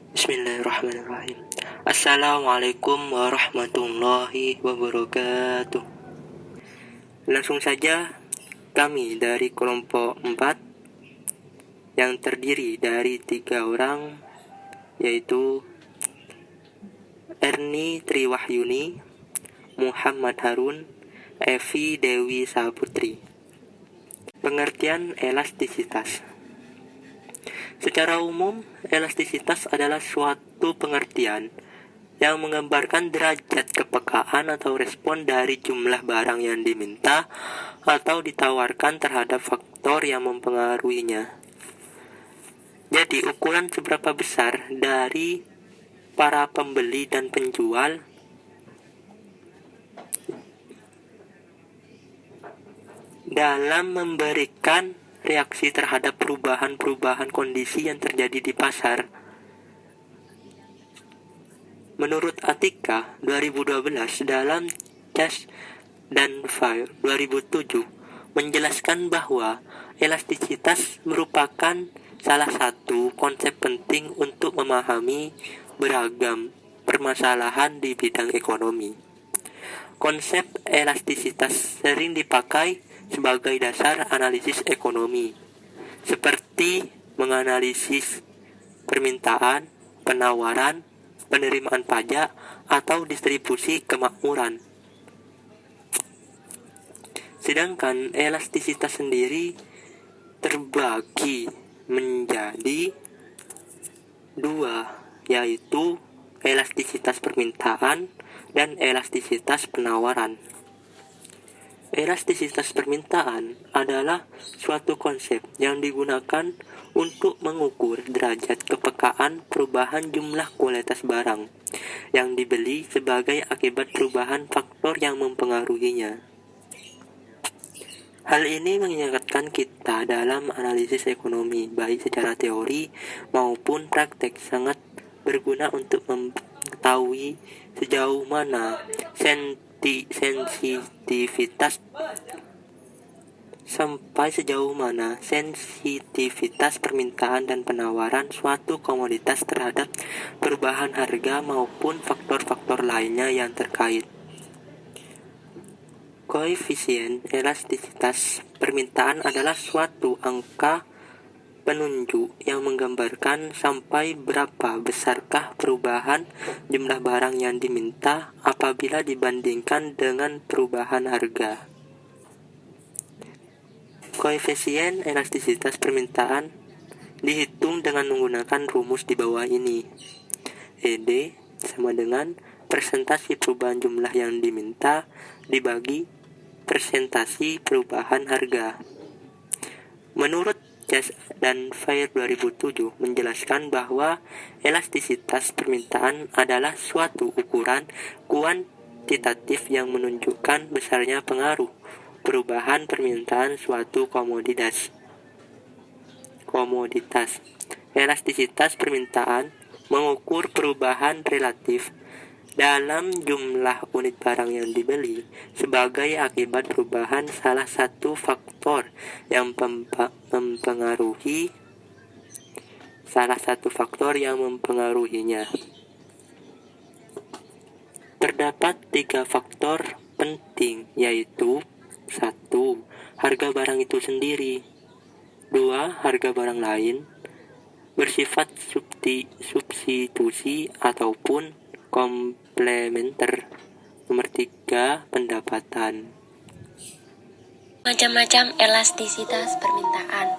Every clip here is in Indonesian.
Bismillahirrahmanirrahim. Assalamualaikum warahmatullahi wabarakatuh. Langsung saja, kami dari kelompok 4 yang terdiri dari 3 orang, yaitu Erni Triwahyuni, Muhammad Harun, Evi Dewi Saputri. Pengertian elastisitas. Secara umum, elastisitas adalah suatu pengertian yang menggambarkan derajat kepekaan atau respon dari jumlah barang yang diminta atau ditawarkan terhadap faktor yang mempengaruhinya. Jadi, ukuran seberapa besar dari para pembeli dan penjual dalam memberikan reaksi terhadap perubahan-perubahan kondisi yang terjadi di pasar. Menurut Atika 2012 dalam Chase dan Fire 2007 menjelaskan bahwa elastisitas merupakan salah satu konsep penting untuk memahami beragam permasalahan di bidang ekonomi. Konsep elastisitas sering dipakai sebagai dasar analisis ekonomi, seperti menganalisis permintaan, penawaran, penerimaan pajak, atau distribusi kemakmuran. Sedangkan elastisitas sendiri terbagi menjadi 2, yaitu elastisitas permintaan dan elastisitas penawaran. Elastisitas permintaan adalah suatu konsep yang digunakan untuk mengukur derajat kepekaan perubahan jumlah kualitas barang yang dibeli sebagai akibat perubahan faktor yang mempengaruhinya. Hal ini mengingatkan kita dalam analisis ekonomi, baik secara teori maupun praktek, sangat berguna untuk mengetahui sejauh mana sensitivitas permintaan dan penawaran suatu komoditas terhadap perubahan harga maupun faktor-faktor lainnya yang terkait. Koefisien elastisitas permintaan adalah suatu angka penunjuk yang menggambarkan sampai berapa besarkah perubahan jumlah barang yang diminta apabila dibandingkan dengan perubahan harga. Koefisien elastisitas permintaan dihitung dengan menggunakan rumus di bawah ini. ED sama dengan persentase perubahan jumlah yang diminta dibagi persentase perubahan harga. Menurut Chase dan Fire 2007 menjelaskan bahwa elastisitas permintaan adalah suatu ukuran kuantitatif yang menunjukkan besarnya pengaruh perubahan permintaan suatu komoditas. Elastisitas permintaan mengukur perubahan relatif dalam jumlah unit barang yang dibeli sebagai akibat perubahan salah satu faktor yang mempengaruhinya. Terdapat 3 faktor penting, yaitu 1. Harga barang itu sendiri. 2. Harga barang lain bersifat substitusi ataupun komplementer. Nomor 3, pendapatan. Macam-macam elastisitas permintaan.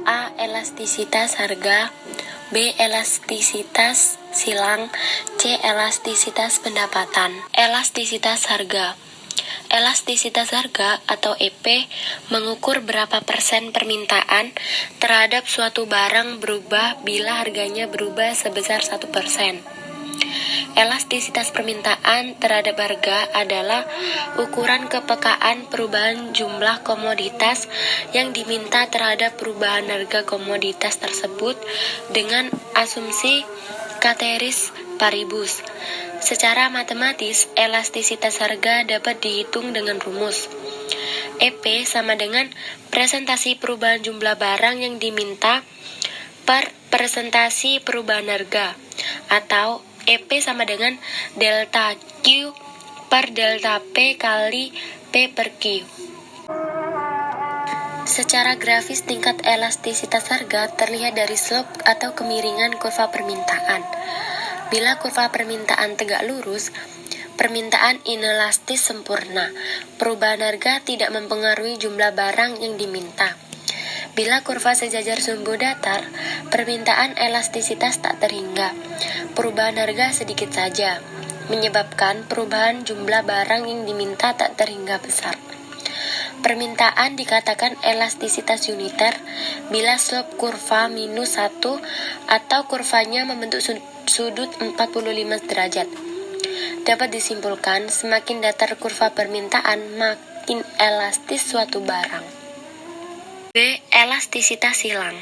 A. Elastisitas harga. B. Elastisitas silang. C. Elastisitas pendapatan. Elastisitas harga. Elastisitas harga atau EP mengukur berapa persen permintaan terhadap suatu barang berubah bila harganya berubah sebesar 1%. Elastisitas permintaan terhadap harga adalah ukuran kepekaan perubahan jumlah komoditas yang diminta terhadap perubahan harga komoditas tersebut dengan asumsi ceteris paribus. Secara matematis, elastisitas harga dapat dihitung dengan rumus EP sama dengan presentasi perubahan jumlah barang yang diminta per presentasi perubahan harga. atau EP sama dengan delta Q per delta P kali P per Q. Secara grafis, tingkat elastisitas harga terlihat dari slope atau kemiringan kurva permintaan. Bila kurva permintaan tegak lurus, permintaan inelastis sempurna. Perubahan harga tidak mempengaruhi jumlah barang yang diminta. Bila kurva sejajar sumbu datar, permintaan elastisitas tak terhingga. Perubahan harga sedikit saja, menyebabkan perubahan jumlah barang yang diminta tak terhingga besar. Permintaan dikatakan elastisitas uniter bila slope kurva minus 1 atau kurvanya membentuk sudut 45 derajat. Dapat disimpulkan, semakin datar kurva permintaan, makin elastis suatu barang. B. Elastisitas silang.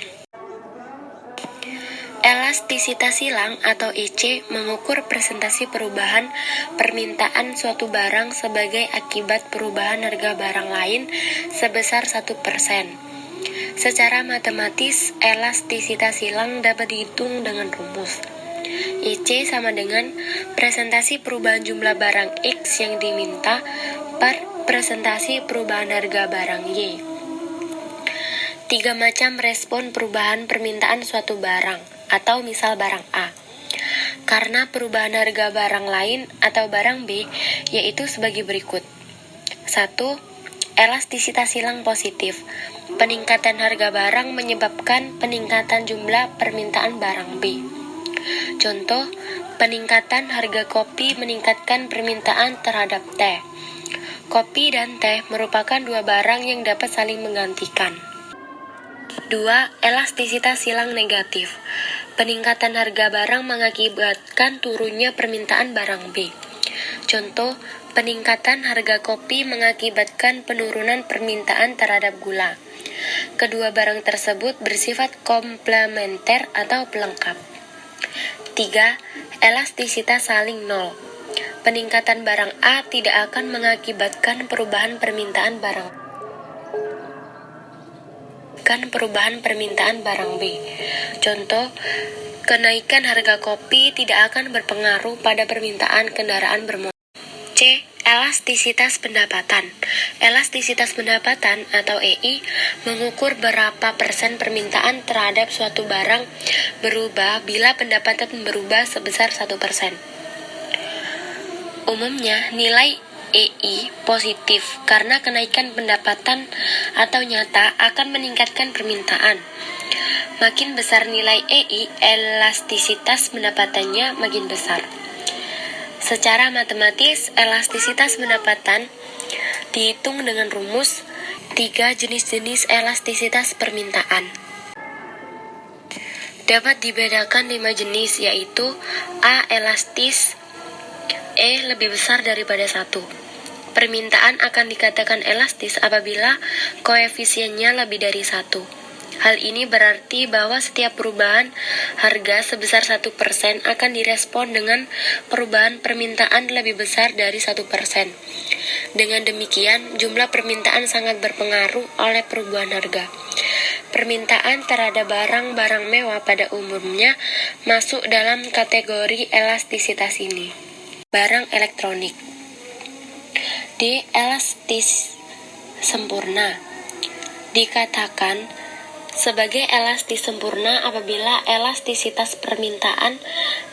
Elastisitas silang atau EC mengukur presentasi perubahan permintaan suatu barang sebagai akibat perubahan harga barang lain sebesar 1%. Secara matematis, elastisitas silang dapat dihitung dengan rumus. EC sama dengan presentasi perubahan jumlah barang X yang diminta per presentasi perubahan harga barang Y. 3 macam respon perubahan permintaan suatu barang, atau misal barang A, karena perubahan harga barang lain atau barang B, yaitu sebagai berikut. 1. Elastisitas silang positif. Peningkatan harga barang menyebabkan peningkatan jumlah permintaan barang B. Contoh, peningkatan harga kopi meningkatkan permintaan terhadap teh. Kopi dan teh merupakan dua barang yang dapat saling menggantikan. 2. Elastisitas silang negatif. Peningkatan harga barang mengakibatkan turunnya permintaan barang B. Contoh, peningkatan harga kopi mengakibatkan penurunan permintaan terhadap gula. Kedua barang tersebut bersifat komplementer atau pelengkap. 3. Elastisitas saling nol. Peningkatan barang A tidak akan mengakibatkan perubahan permintaan barang B. Contoh, kenaikan harga kopi tidak akan berpengaruh pada permintaan kendaraan bermotor. C. Elastisitas pendapatan. Elastisitas pendapatan atau EI mengukur berapa persen permintaan terhadap suatu barang berubah bila pendapatan berubah sebesar 1%. Umumnya, nilai EI positif karena kenaikan pendapatan atau nyata akan meningkatkan permintaan. Makin besar nilai EI, elastisitas pendapatannya makin besar. Secara matematis, elastisitas pendapatan dihitung dengan rumus 3 jenis-jenis elastisitas permintaan. Dapat dibedakan 5 jenis, yaitu A. Elastis, E lebih besar daripada 1. Permintaan akan dikatakan elastis apabila koefisiennya lebih dari 1. Hal ini berarti bahwa setiap perubahan harga sebesar 1% akan direspon dengan perubahan permintaan lebih besar dari 1%. Dengan demikian, jumlah permintaan sangat berpengaruh oleh perubahan harga. Permintaan terhadap barang-barang mewah pada umumnya masuk dalam kategori elastisitas ini. Barang elektronik. D. Elastis sempurna. Dikatakan sebagai elastis sempurna apabila elastisitas permintaan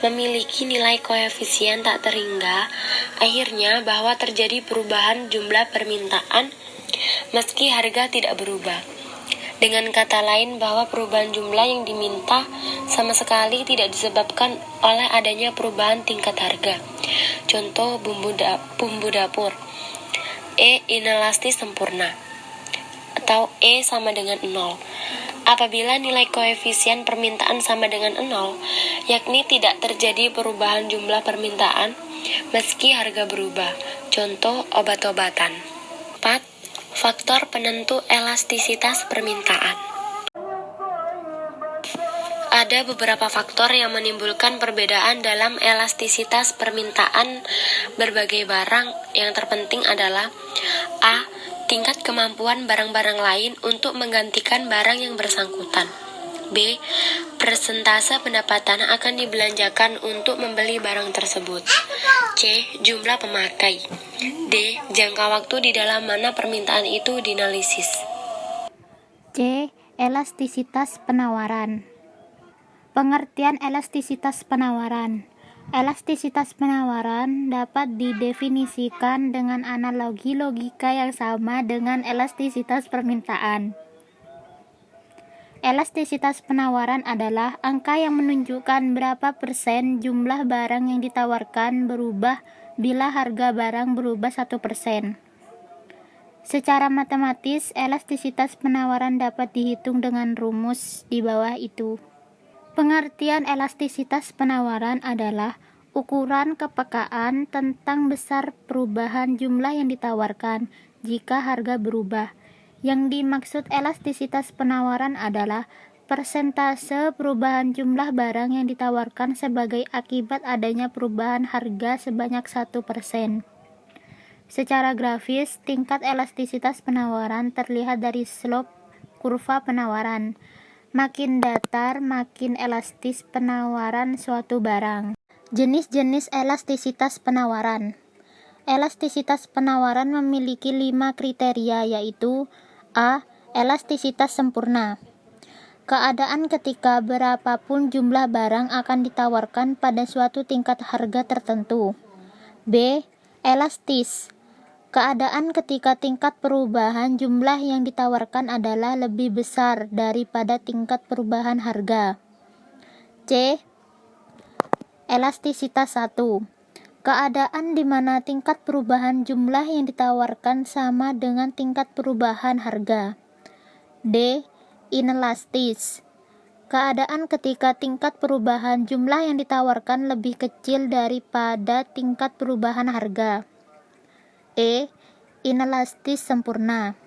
memiliki nilai koefisien tak terhingga, akhirnya bahwa terjadi perubahan jumlah permintaan meski harga tidak berubah. Dengan kata lain, bahwa perubahan jumlah yang diminta sama sekali tidak disebabkan oleh adanya perubahan tingkat harga. Contoh, bumbu dapur. E. Inelastis sempurna atau E sama dengan 0. Apabila nilai koefisien permintaan sama dengan 0, yakni tidak terjadi perubahan jumlah permintaan meski harga berubah. Contoh, obat-obatan. 4. Faktor penentu elastisitas permintaan. Ada beberapa faktor yang menimbulkan perbedaan dalam elastisitas permintaan berbagai barang. Yang terpenting adalah A. Tingkat kemampuan barang-barang lain untuk menggantikan barang yang bersangkutan. B. Persentase pendapatan akan dibelanjakan untuk membeli barang tersebut. C. Jumlah pemakai. D. Jangka waktu di dalam mana permintaan itu dinalisis. C. Elastisitas penawaran. Pengertian elastisitas penawaran. Elastisitas penawaran dapat didefinisikan dengan analogi logika yang sama dengan elastisitas permintaan. Elastisitas penawaran adalah angka yang menunjukkan berapa persen jumlah barang yang ditawarkan berubah bila harga barang berubah 1%. Secara matematis, elastisitas penawaran dapat dihitung dengan rumus di bawah itu. Pengertian elastisitas penawaran adalah ukuran kepekaan tentang besar perubahan jumlah yang ditawarkan jika harga berubah. Yang dimaksud elastisitas penawaran adalah persentase perubahan jumlah barang yang ditawarkan sebagai akibat adanya perubahan harga sebanyak 1%. Secara grafis, tingkat elastisitas penawaran terlihat dari slope kurva penawaran. Makin datar, makin elastis penawaran suatu barang. Jenis-jenis elastisitas penawaran. Elastisitas penawaran memiliki 5 kriteria, yaitu A. Elastisitas sempurna. Keadaan ketika berapapun jumlah barang akan ditawarkan pada suatu tingkat harga tertentu. B. Elastis. Keadaan ketika tingkat perubahan jumlah yang ditawarkan adalah lebih besar daripada tingkat perubahan harga. C. Elastisitas 1. Keadaan di mana tingkat perubahan jumlah yang ditawarkan sama dengan tingkat perubahan harga. D. Inelastis. Keadaan ketika tingkat perubahan jumlah yang ditawarkan lebih kecil daripada tingkat perubahan harga. E. Inelastis sempurna.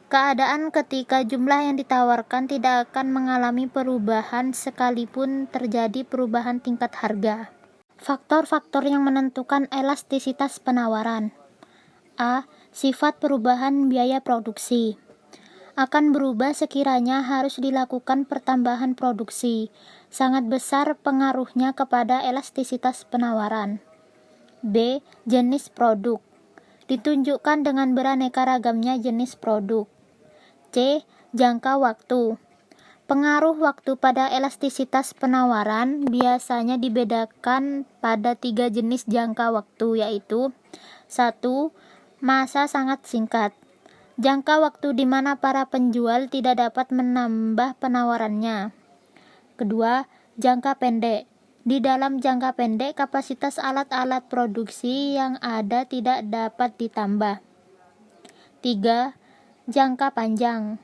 Keadaan ketika jumlah yang ditawarkan tidak akan mengalami perubahan sekalipun terjadi perubahan tingkat harga. Faktor-faktor yang menentukan elastisitas penawaran. A. Sifat perubahan biaya produksi. Akan berubah sekiranya harus dilakukan pertambahan produksi. Sangat besar pengaruhnya kepada elastisitas penawaran. B. Jenis produk. Ditunjukkan dengan beraneka ragamnya jenis produk. C. Jangka waktu. Pengaruh waktu pada elastisitas penawaran biasanya dibedakan pada 3 jenis jangka waktu, yaitu 1. Masa sangat singkat. Jangka waktu di mana para penjual tidak dapat menambah penawarannya. Kedua, jangka pendek. Di dalam jangka pendek, kapasitas alat-alat produksi yang ada tidak dapat ditambah. 3. Jangka panjang.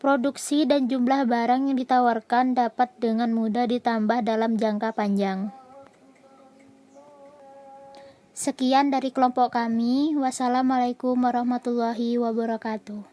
Produksi dan jumlah barang yang ditawarkan dapat dengan mudah ditambah dalam jangka panjang. Sekian dari kelompok kami. Wassalamualaikum warahmatullahi wabarakatuh.